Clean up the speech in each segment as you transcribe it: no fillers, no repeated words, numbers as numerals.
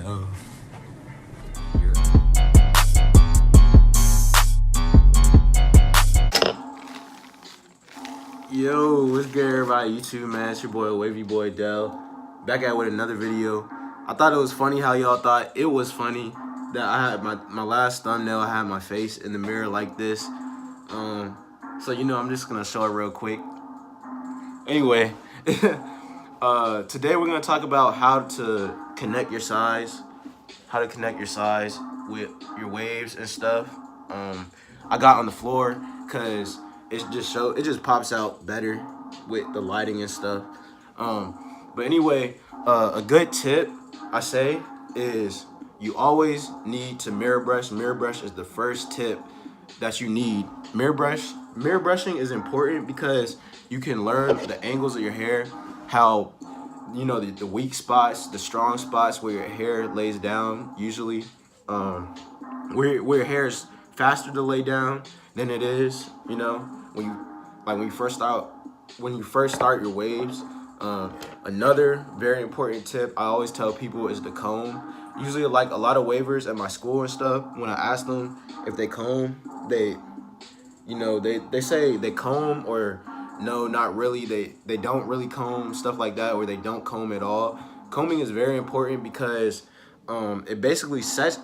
hell. Yo, what's good, everybody? YouTube, man. It's your boy, Wavy Boy Dell. Back at it with another video. I thought it was funny how y'all thought it was funny that I had my last thumbnail. I had my face in the mirror like this. So I'm just gonna show it real quick. Anyway, today we're gonna talk about how to connect your size, with your waves and stuff. I got on the floor because it just pops out better with the lighting and stuff. But anyway, a good tip I say is you always need to mirror brush. Mirror brush is the first tip that you need. Mirror brushing is important because you can learn the angles of your hair, how the weak spots, the strong spots where your hair lays down usually, where your hair is faster to lay down than it is, when you first start your waves. Another very important tip I always tell people is the comb. Usually, like a lot of wavers at my school and stuff, when I ask them if they comb, they say they comb, or no, not really. They don't really comb, stuff like that, or they don't comb at all. Combing is very important because it basically sets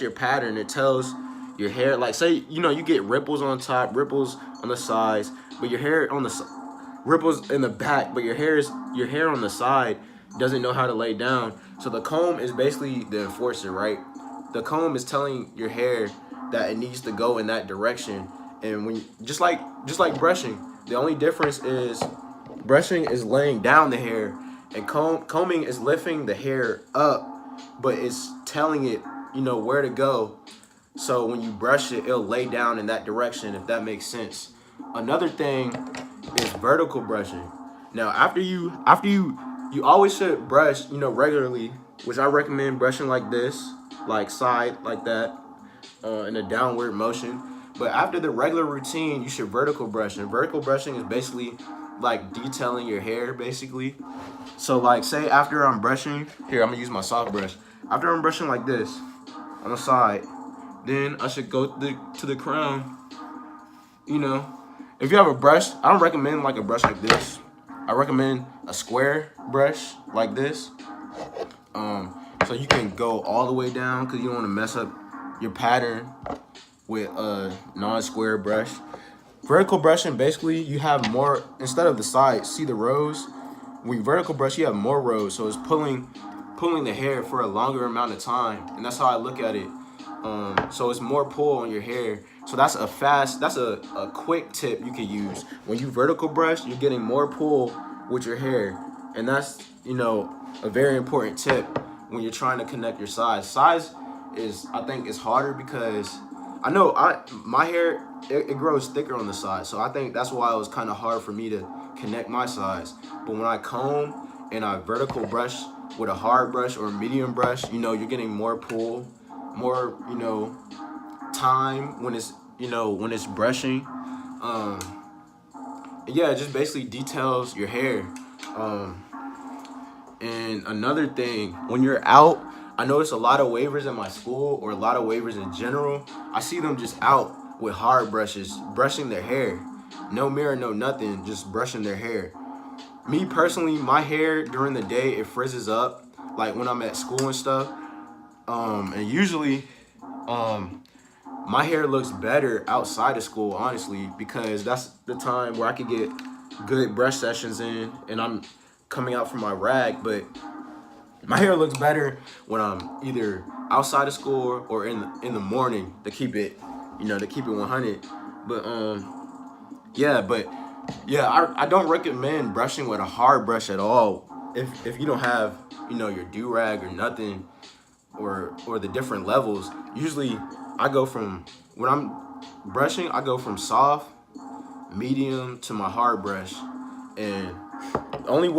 your pattern. It tells your hair, like, say you get ripples on top, ripples on the sides, but your hair on the ripples in the back, but your hair on the side doesn't know how to lay down. So the comb is basically the enforcer, right? The comb is telling your hair that it needs to go in that direction. And when just like brushing, the only difference is brushing is laying down the hair, and combing is lifting the hair up, but it's telling it where to go. So when you brush it, it'll lay down in that direction, if that makes sense. Another thing is vertical brushing. Now, after you always should brush, regularly, which I recommend brushing like this, like side, like that, in a downward motion. But after the regular routine, you should vertical brush. And vertical brushing is basically like detailing your hair, basically. So, like, say after I'm brushing, here, I'm gonna use my soft brush. After I'm brushing like this on the side, then I should go to the crown. If you have a brush, I don't recommend like a brush like this. I recommend a square brush like this. So you can go all the way down, because you don't want to mess up your pattern with a non-square brush. Vertical brushing, basically, you have more, instead of the sides, see the rows? When you vertical brush, you have more rows, so it's pulling the hair for a longer amount of time, and that's how I look at it. So it's more pull on your hair. So that's a quick tip you can use. When you vertical brush, you're getting more pull with your hair, and that's a very important tip when you're trying to connect your size. Size I think is harder because I know my hair it grows thicker on the side, so I think that's why it was kind of hard for me to connect my size. But when I comb and I vertical brush with a hard brush or a medium brush, you're getting more pull, more time when it's brushing. Yeah, it just basically details your hair. And another thing, when you're out, I notice a lot of wavers at my school, or a lot of wavers in general, I see them just out with hard brushes, brushing their hair. No mirror, no nothing, just brushing their hair. Me personally, my hair during the day, it frizzes up, like when I'm at school and stuff. And usually, my hair looks better outside of school, honestly, because that's the time where I could get good brush sessions in, and I'm coming out from my rag. But my hair looks better when I'm either outside of school or in the morning, to keep it 100. But I don't recommend brushing with a hard brush at all if you don't have your do rag or nothing, or the different levels. Usually when I'm brushing, I go from soft, medium to my hard brush. And the only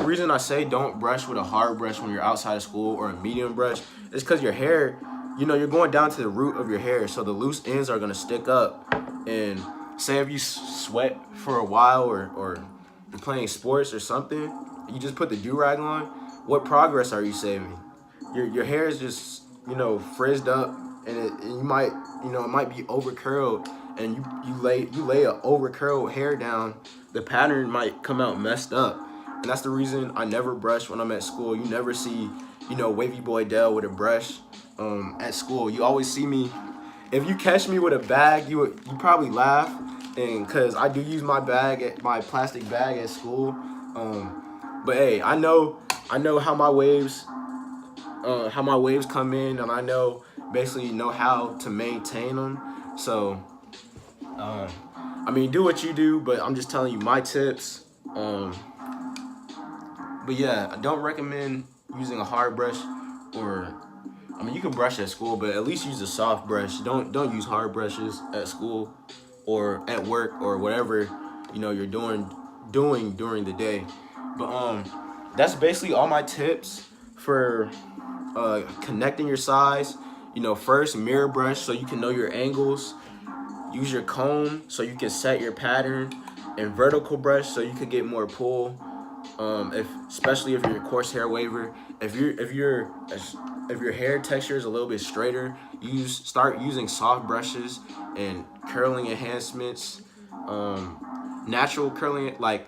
reason I say don't brush with a hard brush when you're outside of school, or a medium brush, is because your hair, you're going down to the root of your hair, so the loose ends are gonna stick up. And say if you sweat for a while, or you're playing sports or something, you just put the do-rag on, what progress are you saving? your hair is just, you know, frizzed up, and you might, you know, it might be over curled, and you lay a over curled hair down, the pattern might come out messed up. And that's the reason I never brush when I'm at school. You never see, you know, Wavy Boy Dell with a brush at school. You always see me, if you catch me with a bag, you probably laugh, and because I do use my bag, my plastic bag at school. But hey, I know how my waves come in, and I basically know how to maintain them. So I mean, do what you do, but I'm just telling you my tips. But yeah, I don't recommend using a hard brush, or I mean, you can brush at school, but at least use a soft brush. Don't use hard brushes at school or at work or whatever, you know, you're doing during the day. But that's basically all my tips for connecting your size. You know, first mirror brush so you can know your angles. Use your comb so you can set your pattern, and vertical brush so you can get more pull. Especially if you're a coarse hair waver, if your hair texture is a little bit straighter, start using soft brushes and curling enhancements, natural curling, like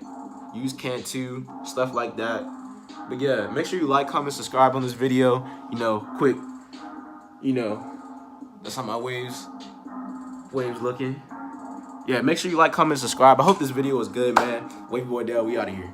use Cantu, stuff like that. But yeah, make sure you like, comment, subscribe on this video. You know, quick, you know, that's how my waves looking. Yeah, make sure you like, comment, subscribe. I hope this video was good, man. Wavy Boy Dell, we out of here.